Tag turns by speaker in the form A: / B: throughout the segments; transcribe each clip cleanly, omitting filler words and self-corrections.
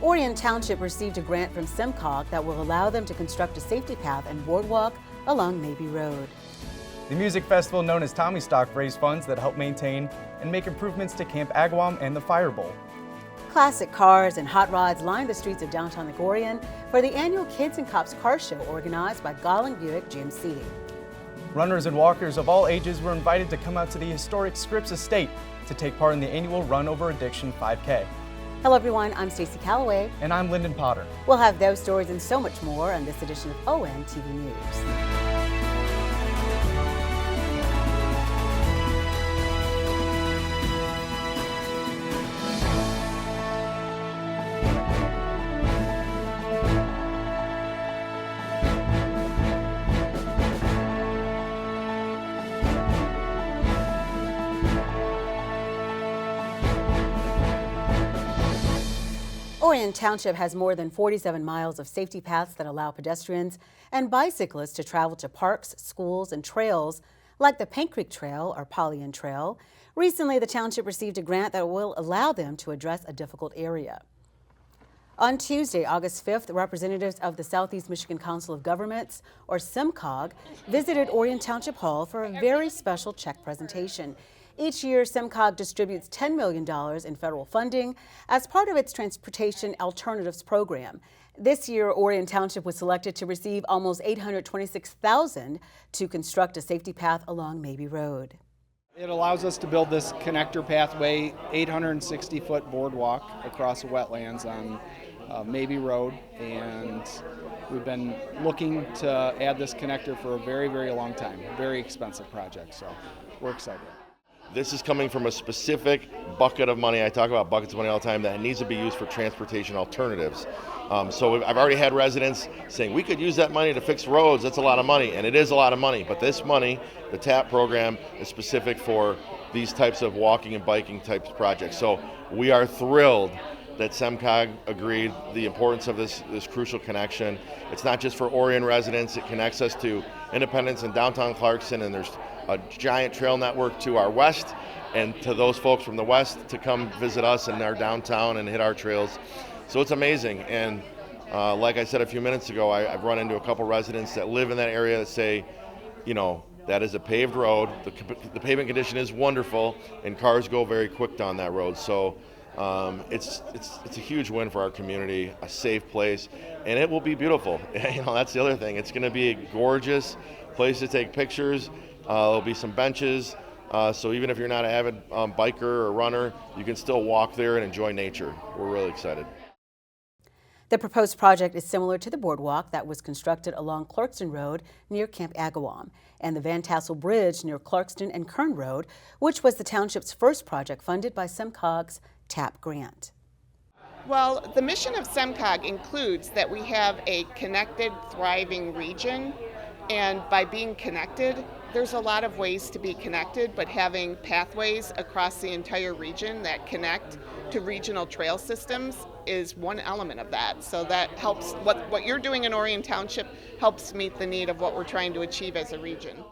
A: Orion Township received a grant from SEMCOG that will allow them to construct a safety path and boardwalk along Mabee Road.
B: The music festival known as TommyStock raised funds that help maintain and make improvements to Camp Agawam and the Fire Bowl.
A: Classic cars and hot rods lined the streets of downtown Orion for the annual Kids and Cops Car Show organized by Golling Buick GMC.
B: Runners and walkers of all ages were invited to come out to the historic Scripps Estate to take part in the annual Run Over Addiction 5K.
A: Hello everyone, I'm Stacy Calloway.
B: And I'm Lyndon Potter.
A: We'll have those stories and so much more on this edition of ONTV News. Orion Township has more than 47 miles of safety paths that allow pedestrians and bicyclists to travel to parks, schools, and trails like the Paint Creek Trail or Pollyant Trail. Recently, the township received a grant that will allow them to address a difficult area. On Tuesday, August 5th, representatives of the Southeast Michigan Council of Governments, or SEMCOG, visited Orion Township Hall for a very special check presentation. Each year, SEMCOG distributes $10 million in federal funding as part of its Transportation Alternatives program. This year, Orion Township was selected to receive almost $826,000 to construct a safety path along Mabee Road.
C: It allows us to build this connector pathway, 860-foot boardwalk across the wetlands on Mabee Road, and we've been looking to add this connector for a very, very long time. Very expensive project, so we're excited.
D: This is coming from a specific bucket of money. I talk about buckets of money all the time that needs to be used for transportation alternatives. So I've already had residents saying we could use that money to fix roads. That's a lot of money, and it is a lot of money. But this money, the TAP program, is specific for these types of walking and biking types of projects. So we are thrilled that SEMCOG agreed the importance of this crucial connection. It's not just for Orion residents. It connects us to Independence and downtown Clarkson, and there's a giant trail network to our west, and to those folks from the west to come visit us in our downtown and hit our trails. So it's amazing. And like I said a few minutes ago, I've run into a couple residents that live in that area that say, you know, that is a paved road. The pavement condition is wonderful, and cars go very quick down that road. So it's a huge win for our community, a safe place, and it will be beautiful. You know, that's the other thing. It's going to be a gorgeous place to take pictures. There'll be some benches, so even if you're not an avid biker or runner, you can still walk there and enjoy nature. We're really excited.
A: The proposed project is similar to the boardwalk that was constructed along Clarkston Road near Camp Agawam and the Van Tassel Bridge near Clarkston and Kern Road, which was the township's first project funded by SEMCOG's TAP grant.
E: Well, the mission of SEMCOG includes that we have a connected, thriving region, and by being connected, there's a lot of ways to be connected, but having pathways across the entire region that connect to regional trail systems is one element of that. So that helps, what you're doing in Orion Township helps meet the need of what we're trying to achieve as a region.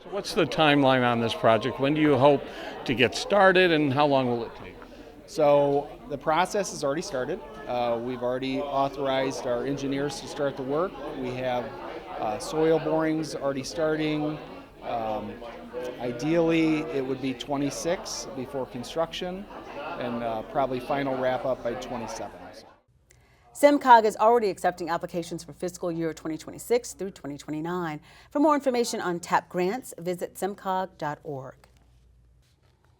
F: So what's the timeline on this project? When do you hope to get started, and how long will it take?
C: So the process has already started. We've already authorized our engineers to start the work. We have soil borings already starting. Ideally, it would be 26 before construction, and probably final wrap up by 27.
A: SEMCOG is already accepting applications for fiscal year 2026 through 2029. For more information on TAP grants, visit semcog.org.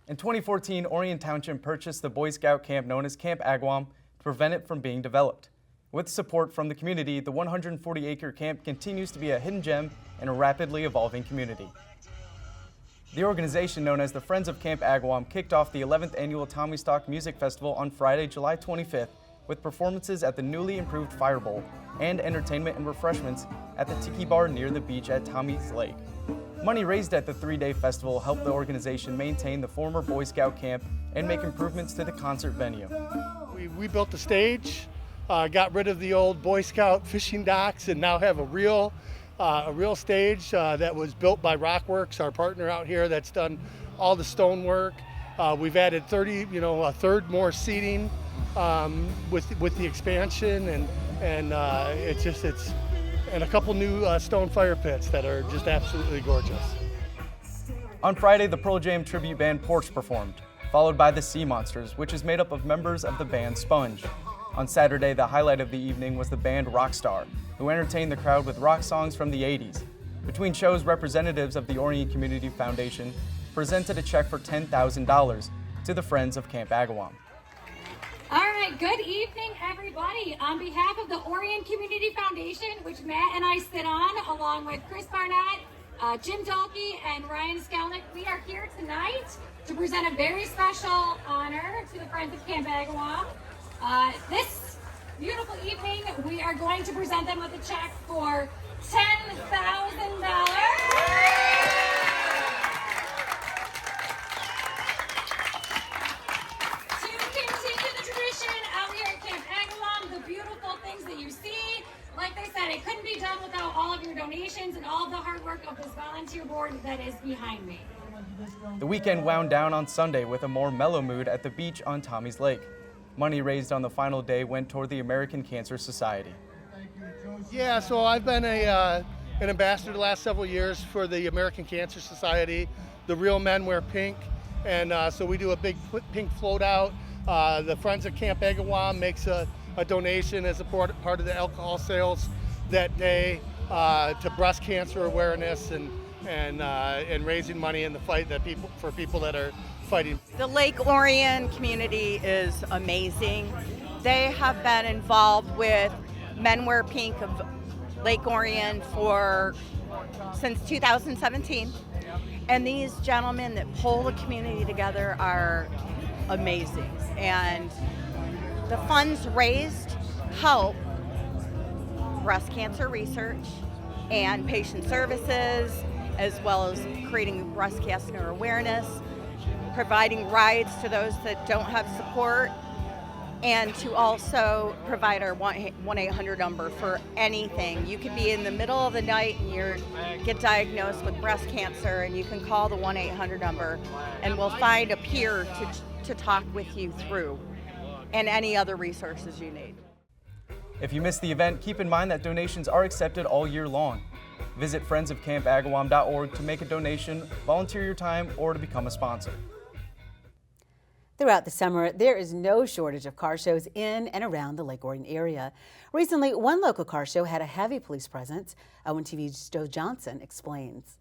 B: In 2014, Orion Township purchased the Boy Scout camp known as Camp Agawam to prevent it from being developed. With support from the community, the 140-acre camp continues to be a hidden gem in a rapidly evolving community. The organization known as the Friends of Camp Agawam kicked off the 11th annual TommyStock Music Festival on Friday, July 25th, with performances at the newly improved Fire Bowl and entertainment and refreshments at the Tiki Bar near the beach at Tommy's Lake. Money raised at the three-day festival helped the organization maintain the former Boy Scout camp and make improvements to the concert venue.
G: We built the stage, got rid of the old Boy Scout fishing docks, and now have a real stage that was built by Rockworks, our partner out here that's done all the stonework. We've added a third more seating. with the expansion and a couple new stone fire pits that are just absolutely gorgeous.
B: On Friday, the Pearl Jam tribute band Porch performed, followed by the Sea Monsters, which is made up of members of the band Sponge. On Saturday, the highlight of the evening was the band Rockstar, who entertained the crowd with rock songs from the 80s. Between shows, representatives of the Orion Community Foundation presented a check for $10,000 to the Friends of Camp Agawam.
H: All right, good evening, everybody. On behalf of the Orion Community Foundation, which Matt and I sit on, along with Chris Barnett, Jim Dalkey, and Ryan Skelnick, we are here tonight to present a very special honor to the Friends of Camp Agawam. This beautiful evening, we are going to present them with a check for $10,000. Like they said, it couldn't be done without all of your donations and all of the hard work of this volunteer board that is behind me.
B: The weekend wound down on Sunday with a more mellow mood at the beach on Tommy's Lake. Money raised on the final day went toward the American Cancer Society.
G: Yeah, so I've been an ambassador the last several years for the American Cancer Society. The Real Men Wear Pink, and so we do a big pink float out. The Friends of Camp Agawam makes a donation as a part of the alcohol sales that day to breast cancer awareness and raising money in the fight for people that are fighting.
I: The Lake Orion community is amazing. They have been involved with Men Wear Pink of Lake Orion since 2017, and these gentlemen that pull the community together are amazing. And the funds raised help breast cancer research and patient services, as well as creating breast cancer awareness, providing rides to those that don't have support, and to also provide our 1-800 number for anything. You could be in the middle of the night and get diagnosed with breast cancer, and you can call the 1-800 number, and we'll find a peer to talk with you through, and any other resources you need.
B: If you missed the event, keep in mind that donations are accepted all year long. Visit friendsofcampagawam.org to make a donation, volunteer your time, or to become a sponsor.
A: Throughout the summer, there is no shortage of car shows in and around the Lake Orion area. Recently, one local car show had a heavy police presence. ONTV's Joe Johnson explains.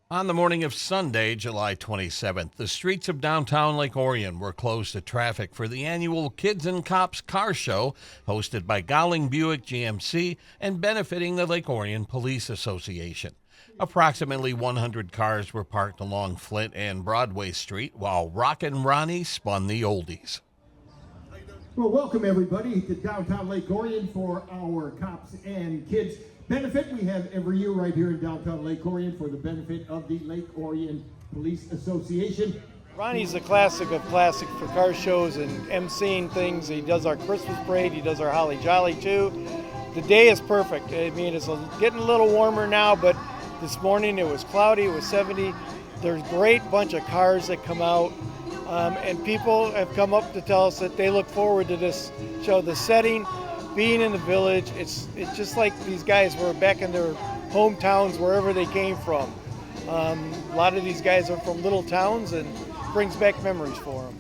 F: On the morning of Sunday, July 27th, the streets of downtown Lake Orion were closed to traffic for the annual Kids and Cops Car Show, hosted by Gowling Buick GMC and benefiting the Lake Orion Police Association. Approximately 100 cars were parked along Flint and Broadway Street while Rockin' Ronnie spun the oldies.
J: Well, welcome everybody to downtown Lake Orion for our Cops and Kids benefit we have every year right here in downtown Lake Orion for the benefit of the Lake Orion Police Association.
K: Ronnie's a classic of classic for car shows and emceeing things. He does our Christmas parade, he does our Holly Jolly too. The day is perfect. I mean, it's getting a little warmer now, but this morning it was cloudy, it was 70. There's a great bunch of cars that come out, and people have come up to tell us that they look forward to this show. The setting, being in the village, it's just like these guys were back in their hometowns, wherever they came from. A lot of these guys are from little towns, and brings back memories for them.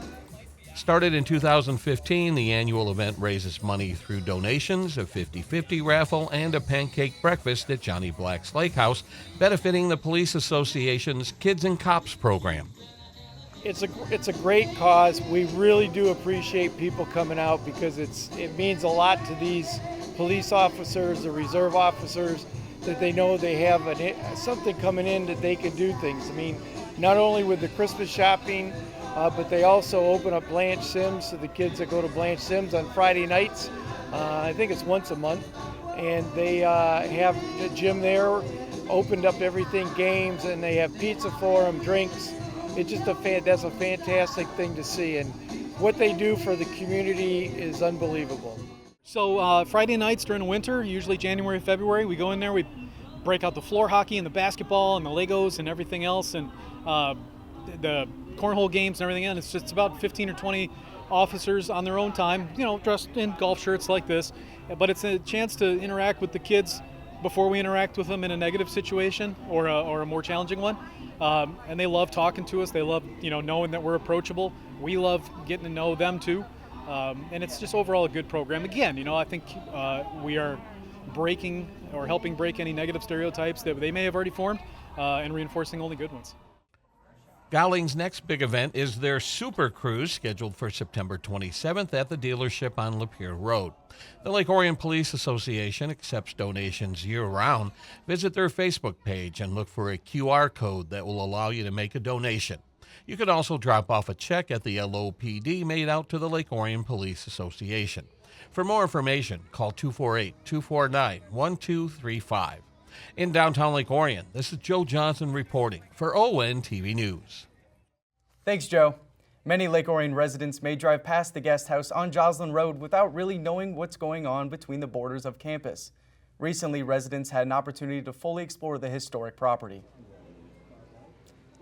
F: Started in 2015, the annual event raises money through donations, a 50-50 raffle, and a pancake breakfast at Johnny Black's Lake House, benefiting the Police Association's Kids and Cops program.
K: It's a great cause. We really do appreciate people coming out because it means a lot to these police officers, the reserve officers, that they know they have something coming in that they can do things. I mean, not only with the Christmas shopping, but they also open up Blanche Sims to the kids that go to Blanche Sims on Friday nights. I think it's once a month. And they have the gym there, opened up everything, games, and they have pizza for them, drinks. It's just that's a fantastic thing to see. And what they do for the community is unbelievable.
L: So Friday nights during the winter, usually January, February, we go in there, we break out the floor hockey and the basketball and the Legos and everything else, and the cornhole games and everything else. It's about 15 or 20 officers on their own time, dressed in golf shirts like this, but it's a chance to interact with the kids before we interact with them in a negative situation or a more challenging one. And they love talking to us. They love, knowing that we're approachable. We love getting to know them too. And it's just overall a good program. Again, I think we are breaking or helping break any negative stereotypes that they may have already formed and reinforcing only good ones.
F: Gowling's next big event is their Super Cruise, scheduled for September 27th at the dealership on Lapeer Road. The Lake Orion Police Association accepts donations year-round. Visit their Facebook page and look for a QR code that will allow you to make a donation. You can also drop off a check at the LOPD made out to the Lake Orion Police Association. For more information, call 248-249-1235. In downtown Lake Orion, this is Joe Johnson reporting for ONTV News.
B: Thanks, Joe. Many Lake Orion residents may drive past the guest house on Joslyn Road without really knowing what's going on between the borders of campus. Recently, residents had an opportunity to fully explore the historic property.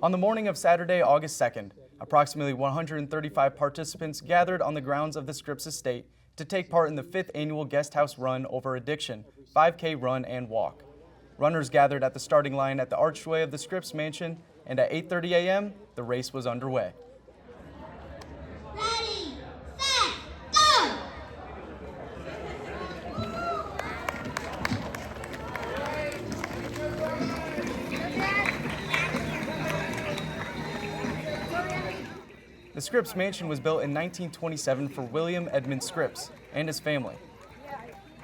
B: On the morning of Saturday, August 2nd, approximately 135 participants gathered on the grounds of the Scripps Estate to take part in the 5th annual Guest House Run Over Addiction 5K Run and Walk. Runners gathered at the starting line at the archway of the Scripps Mansion, and at 8:30 a.m., the race was underway.
M: Ready, set, go!
B: The Scripps Mansion was built in 1927 for William Edmund Scripps and his family.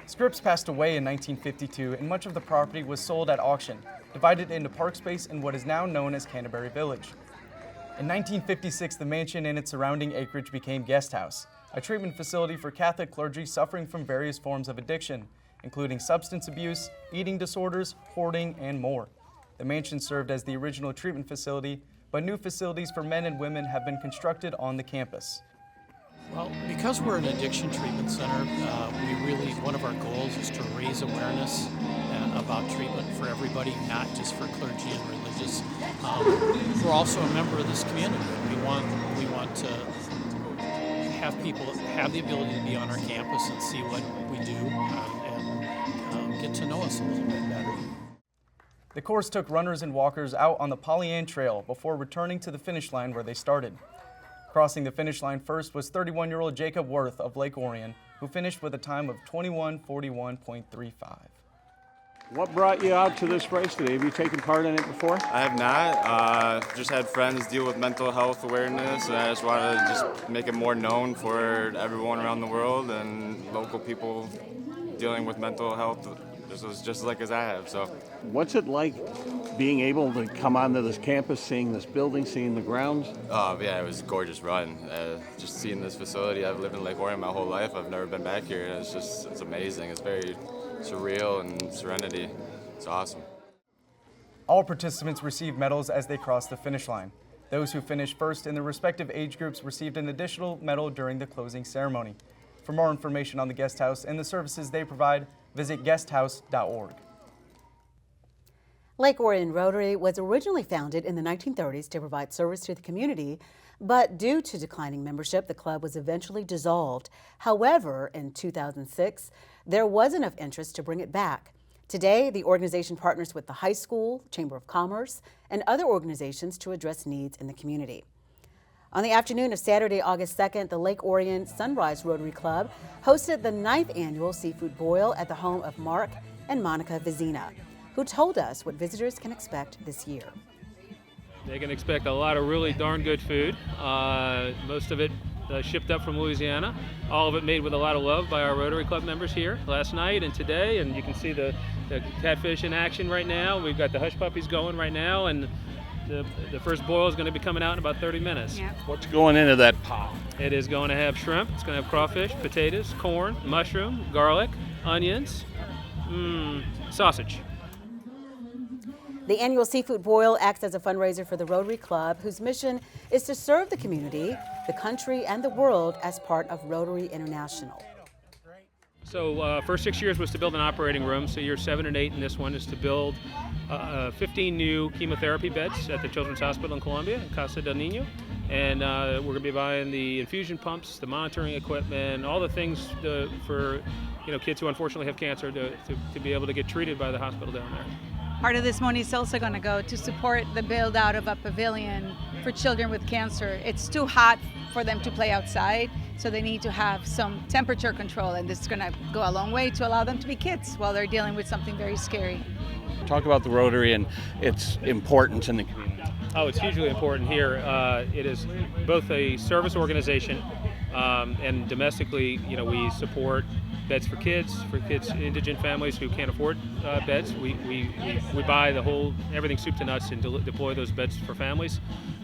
B: Scripps passed away in 1952, and much of the property was sold at auction, divided into park space in what is now known as Canterbury Village. In 1956, the mansion and its surrounding acreage became Guest House, a treatment facility for Catholic clergy suffering from various forms of addiction, including substance abuse, eating disorders, hoarding, and more. The mansion served as the original treatment facility, but new facilities for men and women have been constructed on the campus.
N: Well, because we're an addiction treatment center, one of our goals is to raise awareness about treatment for everybody, not just for clergy and religious. We're also a member of this community. We want to have people have the ability to be on our campus and see what we do and get to know us a little bit better.
B: The course took runners and walkers out on the Pollyann Trail before returning to the finish line where they started. Crossing the finish line first was 31-year-old Jacob Worth of Lake Orion, who finished with a time of 21:41.35.
O: What brought you out to this race today? Have you taken part in it before?
P: I have not. Just had friends deal with mental health awareness, and I just wanted to just make it more known for everyone around the world and local people dealing with mental health just like as I have. So,
O: what's it like being able to come onto this campus, seeing this building, seeing the grounds?
P: Yeah, it was a gorgeous run. Just seeing this facility. I've lived in Lake Orion my whole life. I've never been back here, and it's amazing. It's very surreal and serenity. It's awesome.
B: All participants received medals as they crossed the finish line. Those who finished first in their respective age groups received an additional medal during the closing ceremony. For more information on the guest house and the services they provide, visit guesthouse.org.
A: Lake Orion Rotary was originally founded in the 1930s to provide service to the community, but due to declining membership, the club was eventually dissolved. However, in 2006, there was enough interest to bring it back. Today, the organization partners with the high school, Chamber of Commerce, and other organizations to address needs in the community. On the afternoon of Saturday, August 2nd, the Lake Orion Sunrise Rotary Club hosted the 9th annual seafood boil at the home of Mark and Monica Vizina, who told us what visitors can expect this year.
Q: They can expect a lot of really darn good food. Most of it shipped up from Louisiana. All of it made with a lot of love by our Rotary Club members here last night and today. And you can see the catfish in action right now. We've got the hush puppies going right now, and the first boil is going to be coming out in about 30 minutes.
O: Yep. What's going into that pot?
Q: It is going to have shrimp. It's going to have crawfish, potatoes, corn, mushroom, garlic, onions, sausage.
A: The annual seafood boil acts as a fundraiser for the Rotary Club, whose mission is to serve the community, the country, and the world as part of Rotary International.
Q: So first 6 years was to build an operating room. So year 7 and 8 in this one is to build 15 new chemotherapy beds at the Children's Hospital in Columbia, Casa del Niño. And we're going to be buying the infusion pumps, the monitoring equipment, all the things for kids who unfortunately have cancer to be able to get treated by the hospital down there.
R: Part of this money is also going to go to support the build out of a pavilion for children with cancer. It's too hot for them to play outside, so they need to have some temperature control, and this is going to go a long way to allow them to be kids while they're dealing with something very scary.
S: Talk about the Rotary and its importance in the community.
Q: Oh, it's hugely important here. It is both a service organization and domestically, we support beds for kids, indigent families who can't afford beds. We buy everything soup to nuts and deploy those beds for families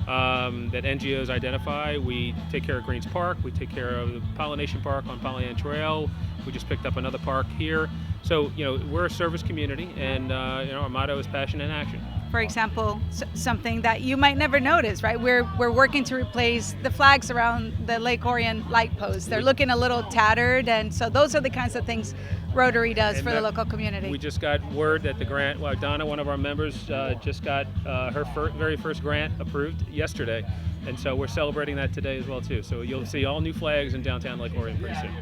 Q: that NGOs identify. We take care of Greens Park. We take care of the Pollination Park on Polynesian Trail. We just picked up another park here. So, we're a service community, and our motto is passion and action.
R: For example, something that you might never notice, right? We're working to replace the flags around the Lake Orion light posts. They're looking a little tattered, and so those are the kinds of things Rotary does for the local community.
Q: We just got word that the grant, Donna, one of our members, just got her very first grant approved yesterday, and so we're celebrating that today as well too. So you'll see all new flags in downtown Lake Orion pretty soon.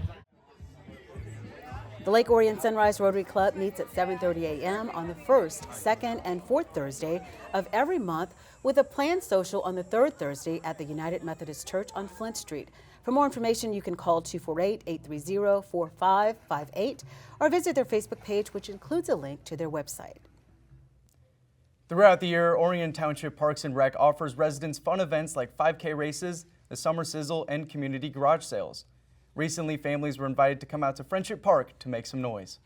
A: The Lake Orion Sunrise Rotary Club meets at 7:30 a.m. on the first, second, and fourth Thursday of every month, with a planned social on the third Thursday at the United Methodist Church on Flint Street. For more information, you can call 248-830-4558 or visit their Facebook page, which includes a link to their website.
B: Throughout the year, Orion Township Parks and Rec offers residents fun events like 5K races, the Summer Sizzle, and community garage sales. Recently, families were invited to come out to Friendship Park to make some noise.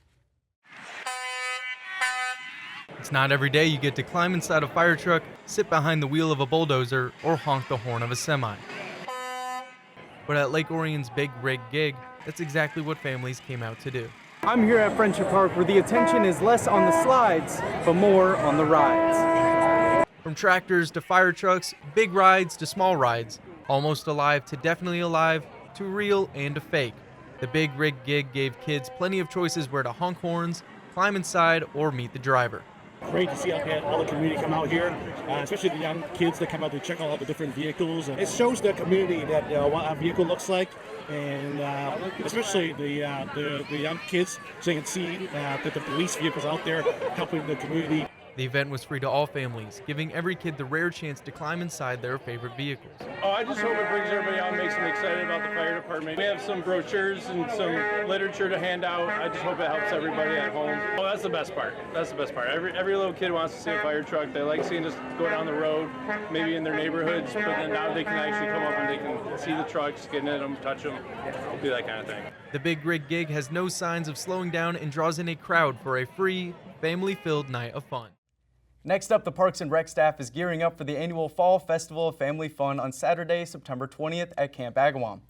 T: It's not every day you get to climb inside a fire truck, sit behind the wheel of a bulldozer, or honk the horn of a semi. But at Lake Orion's Big Rig Gig, that's exactly what families came out to do.
U: I'm here at Friendship Park, where the attention is less on the slides, but more on the rides.
T: From tractors to fire trucks, big rides to small rides, almost alive to definitely alive, to real and to fake. The Big Rig Gig gave kids plenty of choices where to honk horns, climb inside, or meet the driver.
V: Great to see all the community come out here, especially the young kids that come out to check out all the different vehicles. It shows the community that what a vehicle looks like, and especially the young kids, so you can see that the police vehicles out there helping the community.
T: The event was free to all families, giving every kid the rare chance to climb inside their favorite vehicles.
W: Oh, I just hope it brings everybody out and makes them excited about the fire department. We have some brochures and some literature to hand out. I just hope it helps everybody at home. Oh, that's the best part. That's the best part. Every little kid wants to see a fire truck. They like seeing us go down the road, maybe in their neighborhoods, but then now they can actually come up and they can see the trucks, get in them, touch them, do that kind of thing.
T: The Big Rig Gig has no signs of slowing down and draws in a crowd for a free, family-filled night of fun.
B: Next up, the Parks and Rec staff is gearing up for the annual Fall Festival of Family Fun on Saturday, September 20th at Camp Agawam.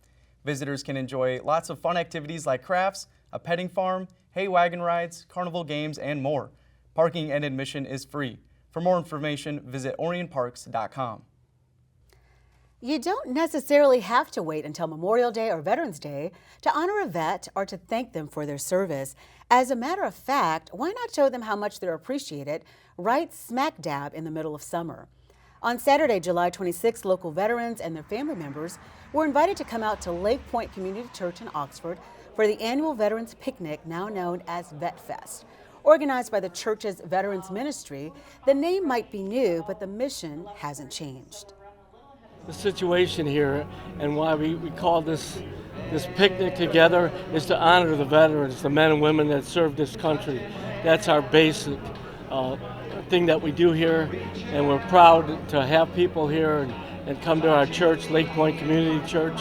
B: Visitors can enjoy lots of fun activities like crafts, a petting farm, hay wagon rides, carnival games, and more. Parking and admission is free. For more information, visit orionparks.com.
A: You don't necessarily have to wait until Memorial Day or Veterans Day to honor a vet or to thank them for their service. As a matter of fact, why not show them how much they're appreciated right smack dab in the middle of summer? On Saturday, July 26th, local veterans and their family members were invited to come out to Lake Point Community Church in Oxford for the annual Veterans Picnic, now known as Vet Fest. Organized by the church's Veterans Ministry, the name might be new, but the mission hasn't changed.
X: The situation here and why we call this picnic together is to honor the veterans, the men and women that served this country. That's our basic thing that we do here, and we're proud to have people here and come to our church, Lake Point Community Church.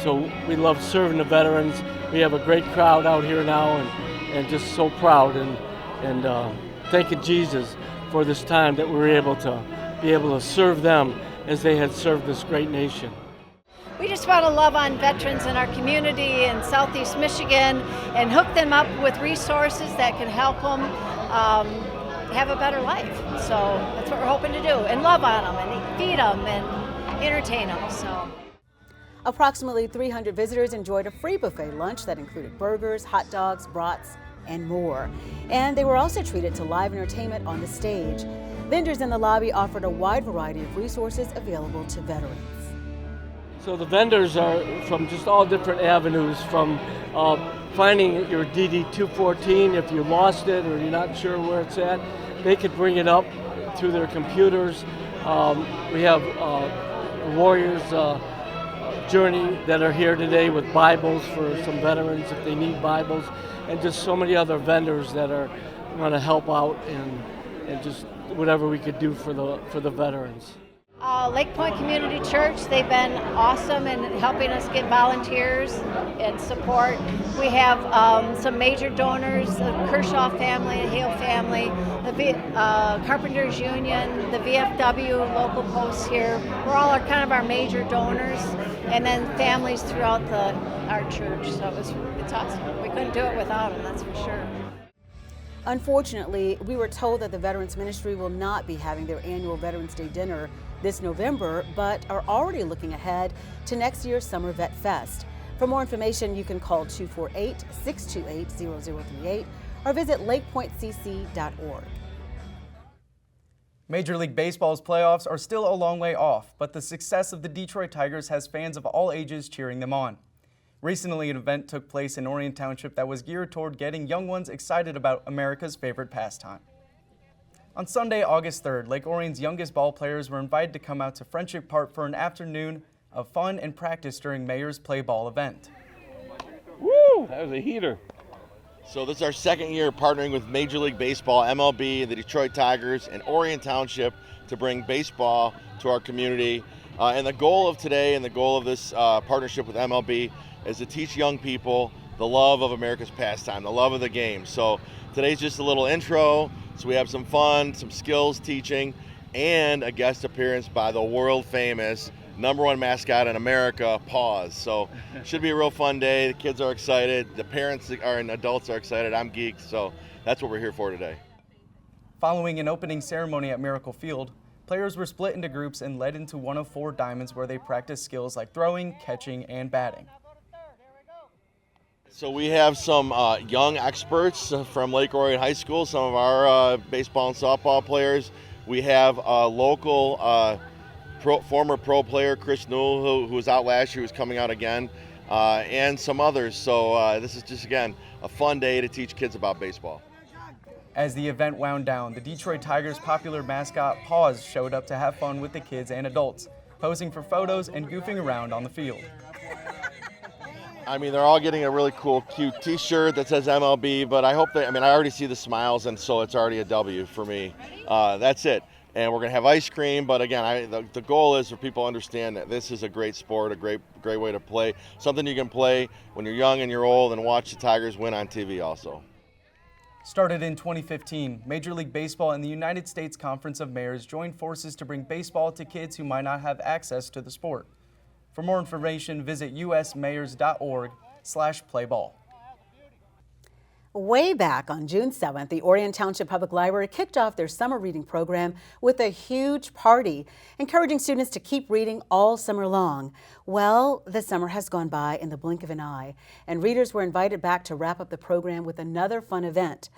X: So we love serving the veterans. We have a great crowd out here now, and just so proud and thanking Jesus for this time that we were able to serve them as they had served this great nation.
Y: We just want to love on veterans in our community in Southeast Michigan and hook them up with resources that can help them have a better life. So that's what we're hoping to do, and love on them and feed them and entertain them. So
A: Approximately 300 visitors enjoyed a free buffet lunch that included burgers, hot dogs, brats, and more. And they were also treated to live entertainment on the stage. Vendors in the lobby offered a wide variety of resources available to veterans.
X: So the vendors are from just all different avenues, from finding your DD-214 if you lost it or you're not sure where it's at. They could bring it up through their computers. We have Warriors Journey that are here today with Bibles for some veterans if they need Bibles, and just so many other vendors that are going to help out and just whatever we could do for the veterans.
Y: Lake Point Community Church, they've been awesome in helping us get volunteers and support. We have some major donors, the Kershaw family, the Hale family, the Carpenters Union, the VFW local posts here. We're all kind of our major donors, and then families throughout our church. So it's awesome. We couldn't do it without them, that's for sure.
A: Unfortunately, we were told that the Veterans Ministry will not be having their annual Veterans Day dinner this November, but are already looking ahead to next year's Summer Vet Fest. For more information, you can call 248-628-0038 or visit lakepointcc.org.
B: Major League Baseball's playoffs are still a long way off, but the success of the Detroit Tigers has fans of all ages cheering them on. Recently, an event took place in Orion Township that was geared toward getting young ones excited about America's favorite pastime. On Sunday, August 3rd, Lake Orion's youngest ball players were invited to come out to Friendship Park for an afternoon of fun and practice during Mayor's Play Ball event.
C: Woo! That was a heater. So this is our second year partnering with Major League Baseball, MLB, the Detroit Tigers, and Orion Township to bring baseball to our community. And the goal of today and the goal of this partnership with MLB is to teach young people the love of America's pastime, the love of the game. So today's just a little intro. So we have some fun, some skills teaching, and a guest appearance by the world famous #1 mascot in America, Paws. So it should be a real fun day. The kids are excited. The parents and adults are excited. I'm geeked. So that's what we're here for today.
B: Following an opening ceremony at Miracle Field, players were split into groups and led into one of 4 diamonds where they practiced skills like throwing, catching, and batting.
C: So we have some young experts from Lake Orion High School, some of our baseball and softball players. We have a local former pro player, Chris Newell, who was out last year, who's coming out again, and some others. So this is just, again, a fun day to teach kids about baseball.
B: As the event wound down, the Detroit Tigers' popular mascot, Paws, showed up to have fun with the kids and adults, posing for photos and goofing around on the field.
C: I mean, they're all getting a really cool, cute T-shirt that says MLB, but I hope I already see the smiles, and so it's already a W for me. That's it. And we're going to have ice cream, but again, the goal is for people to understand that this is a great sport, a great way to play, something you can play when you're young and you're old and watch the Tigers win on TV also.
B: Started in 2015, Major League Baseball and the United States Conference of Mayors joined forces to bring baseball to kids who might not have access to the sport. For more information, visit usmayors.org/playball.
A: Way back on June 7th, the Orion Township Public Library kicked off their summer reading program with a huge party, encouraging students to keep reading all summer long. Well, the summer has gone by in the blink of an eye, and readers were invited back to wrap up the program with another fun event.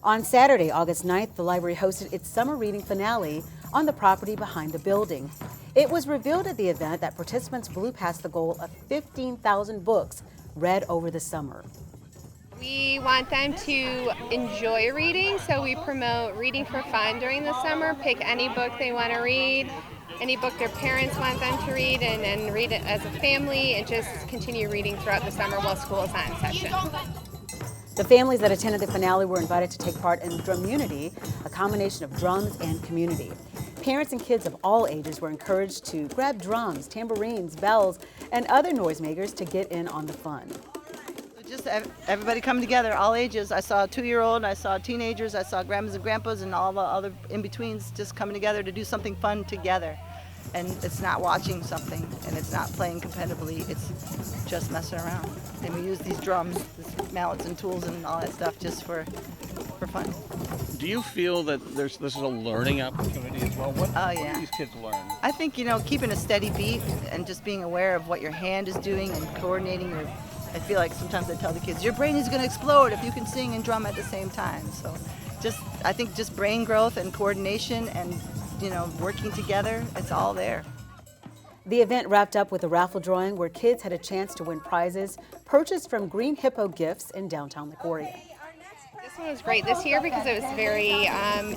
A: On Saturday, August 9th, the library hosted its summer reading finale on the property behind the building. It was revealed at the event that participants blew past the goal of 15,000 books read over the summer.
D: We want them to enjoy reading, so we promote reading for fun during the summer. Pick any book they want to read, any book their parents want them to read, and read it as a family, and just continue reading throughout the summer while school is not in session.
A: The families that attended the finale were invited to take part in Drumunity, a combination of drums and community. Parents and kids of all ages were encouraged to grab drums, tambourines, bells, and other noisemakers to get in on the fun.
E: Just everybody come together, all ages. I saw a 2-year-old, I saw teenagers, I saw grandmas and grandpas, and all the other in-betweens just coming together to do something fun together. And it's not watching something, and it's not playing competitively, it's just messing around. And we use these drums, these mallets and tools and all that stuff just for fun.
S: Do you feel that this is a learning opportunity as well? What do these kids learn?
E: I think, keeping a steady beat and just being aware of what your hand is doing and coordinating your. I feel like sometimes I tell the kids, your brain is going to explode if you can sing and drum at the same time. So I think just brain growth and coordination and, working together, it's all there.
A: The event wrapped up with a raffle drawing where kids had a chance to win prizes purchased from Green Hippo Gifts in downtown Lake Orion.
D: This one was great this year because it was very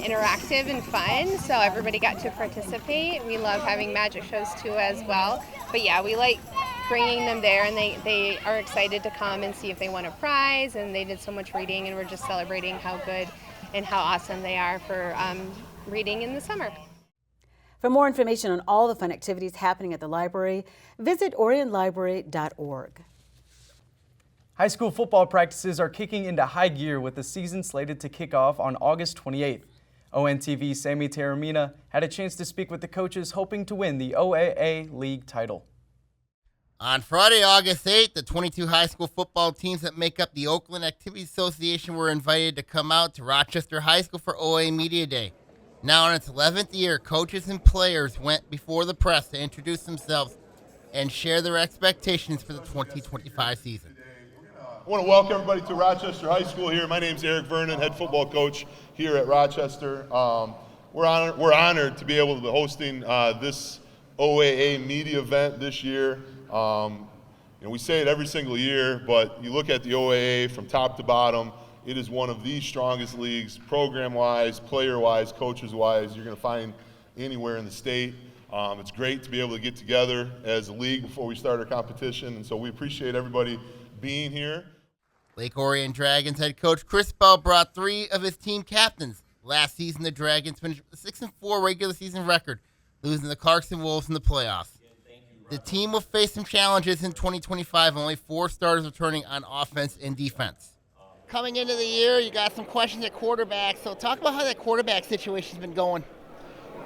D: interactive and fun, so everybody got to participate. We love having magic shows too as well. But yeah, we like bringing them there, and they are excited to come and see if they won a prize, and they did so much reading, and we're just celebrating how good and how awesome they are for reading in the summer.
A: For more information on all the fun activities happening at the library, visit orionlibrary.org.
B: High school football practices are kicking into high gear with the season slated to kick off on August 28th. ONTV's Sammy Taramina had a chance to speak with the coaches hoping to win the OAA League title.
G: On Friday, August 8th, the 22 high school football teams that make up the Oakland Activity Association were invited to come out to Rochester High School for OAA Media Day. Now in its 11th year, coaches and players went before the press to introduce themselves and share their expectations for the 2025 season.
H: I want to welcome everybody to Rochester High School here. My name is Eric Vernon, head football coach here at Rochester. We're honored to be able to be hosting this OAA media event this year. We say it every single year, but you look at the OAA from top to bottom, it is one of the strongest leagues, program-wise, player-wise, coaches-wise, you're going to find anywhere in the state. It's great to be able to get together as a league before we start our competition, and so we appreciate everybody being here.
G: Lake Orion Dragons head coach Chris Bell brought 3 of his team captains. Last season, the Dragons finished with a 6-4 regular season record, losing to the Clarkson Wolves in the playoffs. The team will face some challenges in 2025, only 4 starters returning on offense and defense. Coming into the year, you got some questions at quarterback, so talk about how that quarterback situation's been going.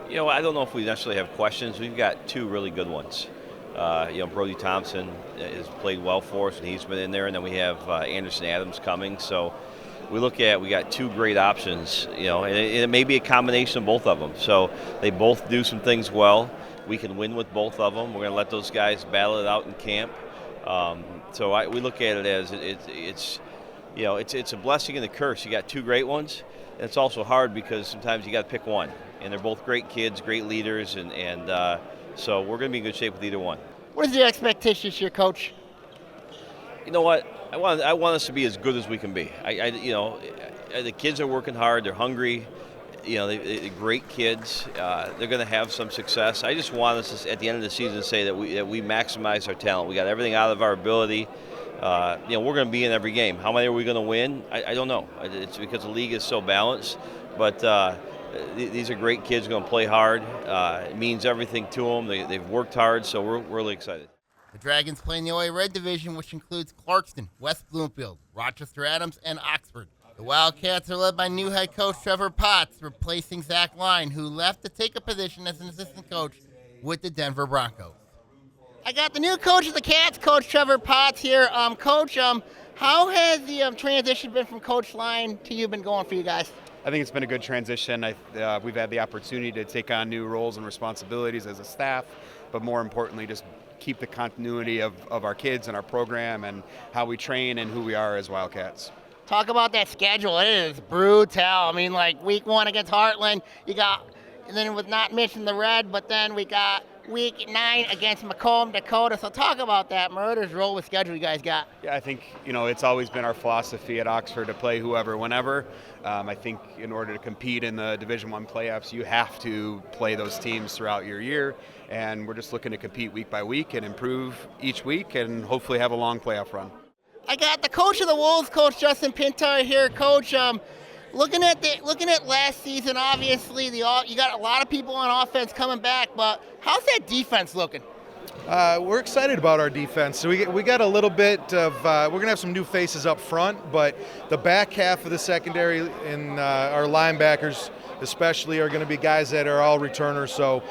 I: I don't know if we necessarily have questions. We've got 2 really good ones. Brody Thompson has played well for us, and he's been in there, and then we have Anderson Adams coming. So we got 2 great options, and it may be a combination of both of them. So they both do some things well. We can win with both of them. We're going to let those guys battle it out in camp. We look at it as it's a blessing and a curse. You got 2 great ones, and it's also hard because sometimes you got to pick one. And they're both great kids, great leaders, and so we're going to be in good shape with either one.
G: What is your expectation this year, Coach?
I: You know what? I want us to be as good as we can be. The kids are working hard. They're hungry. They're great kids. They're going to have some success. I just want us to, at the end of the season, to say that we maximize our talent. We got everything out of our ability. We're going to be in every game. How many are we going to win? I don't know. It's because the league is so balanced. But these are great kids going to play hard. It means everything to them. They've worked hard, so we're really excited.
G: The Dragons play in the OA Red Division, which includes Clarkston, West Bloomfield, Rochester Adams, and Oxford. The Wildcats are led by new head coach Trevor Potts, replacing Zach Line, who left to take a position as an assistant coach with the Denver Broncos. I got the new coach of the Cats, Coach Trevor Potts here. Coach, how has the transition been from Coach Line to you been going for you guys?
J: I think it's been a good transition. We've had the opportunity to take on new roles and responsibilities as a staff, but more importantly, just keep the continuity of our kids and our program and how we train and who we are as Wildcats.
G: Talk about that schedule. It is brutal. I mean, week 1 against Heartland, and then with not missing the red, but then we got week 9 against Macomb, Dakota. So talk about that murder's roll with schedule you guys got.
J: Yeah, I think, it's always been our philosophy at Oxford to play whoever, whenever. I think in order to compete in the Division I playoffs, you have to play those teams throughout your year. And we're just looking to compete week by week and improve each week and hopefully have a long playoff run.
G: I got the coach of the Wolves, Coach Justin Pintar here. Coach, looking at last season, obviously you got a lot of people on offense coming back, but how's that defense looking?
K: We're excited about our defense. So we got a little bit of we're gonna have some new faces up front, but the back half of the secondary and our linebackers especially are going to be guys that are all returners. So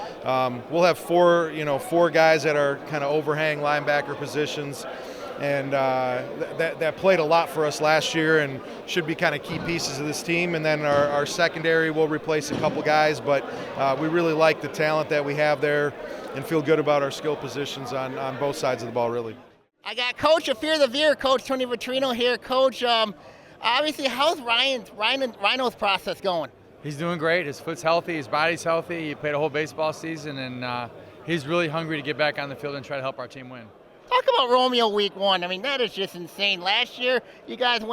K: we'll have 4 guys that are kind of overhang linebacker positions. And that played a lot for us last year and should be kind of key pieces of this team. And then our secondary will replace a couple guys, but we really like the talent that we have there and feel good about our skill positions on both sides of the ball, really.
G: I got Coach of Fear the Veer, Coach Tony Vitrino here. Coach, obviously, how's Rhino's process going?
F: He's doing great. His foot's healthy, his body's healthy. He played a whole baseball season, and he's really hungry to get back on the field and try to help our team win.
G: Talk about Romeo week 1. I mean, that is just insane. Last year, you guys had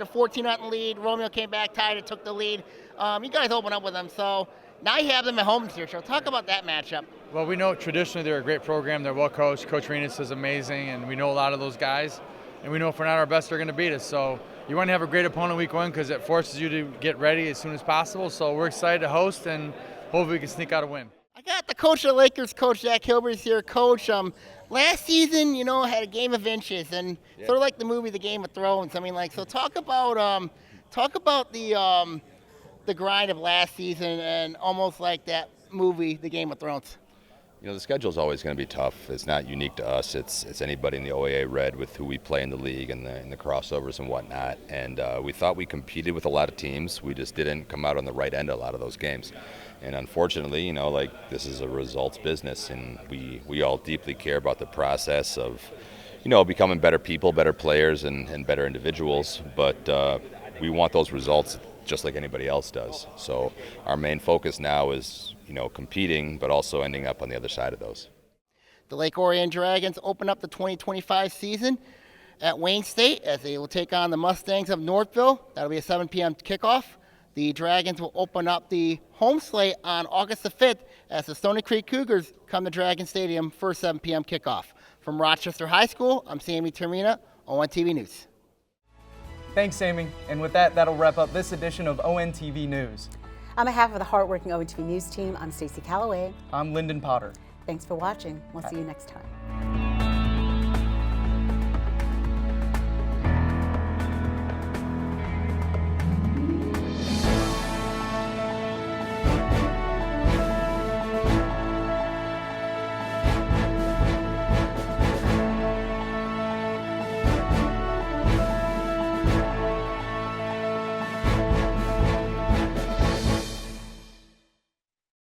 G: a 14-0 lead. Romeo came back, tied, and took the lead. You guys opened up with them, so now you have them at home this year. So talk about that matchup.
F: Well, we know traditionally they're a great program. They're well coached. Coach Renas is amazing, and we know a lot of those guys. And we know if we're not our best, they're going to beat us. So you want to have a great opponent week 1 because it forces you to get ready as soon as possible. So we're excited to host, and hopefully we can sneak out a win.
G: I got the coach of the Lakers, Coach Zach Hilbert's here. Coach, last season, had a game of inches, and sort of like the movie The Game of Thrones. I mean, so talk about the grind of last season and almost like that movie, The Game of Thrones.
L: The schedule is always going to be tough. It's not unique to us. It's anybody in the OAA Red with who we play in the league and the crossovers and whatnot. And we thought we competed with a lot of teams. We just didn't come out on the right end of a lot of those games. And unfortunately, this is a results business, and we all deeply care about the process of, becoming better people, better players, and better individuals. But we want those results just like anybody else does. So our main focus now is, competing, but also ending up on the other side of those.
G: The Lake Orion Dragons open up the 2025 season at Wayne State as they will take on the Mustangs of Northville. That'll be a 7 p.m. kickoff. The Dragons will open up the home slate on August the 5th as the Stony Creek Cougars come to Dragon Stadium for a 7 p.m. kickoff. From Rochester High School, I'm Sammy Termina, ONTV News.
B: Thanks, Sammy. And with that, that'll wrap up this edition of ONTV News.
A: On behalf of the hardworking ONTV News team, I'm Stacy Calloway.
B: I'm Lyndon Potter.
A: Thanks for watching. We'll see you next time.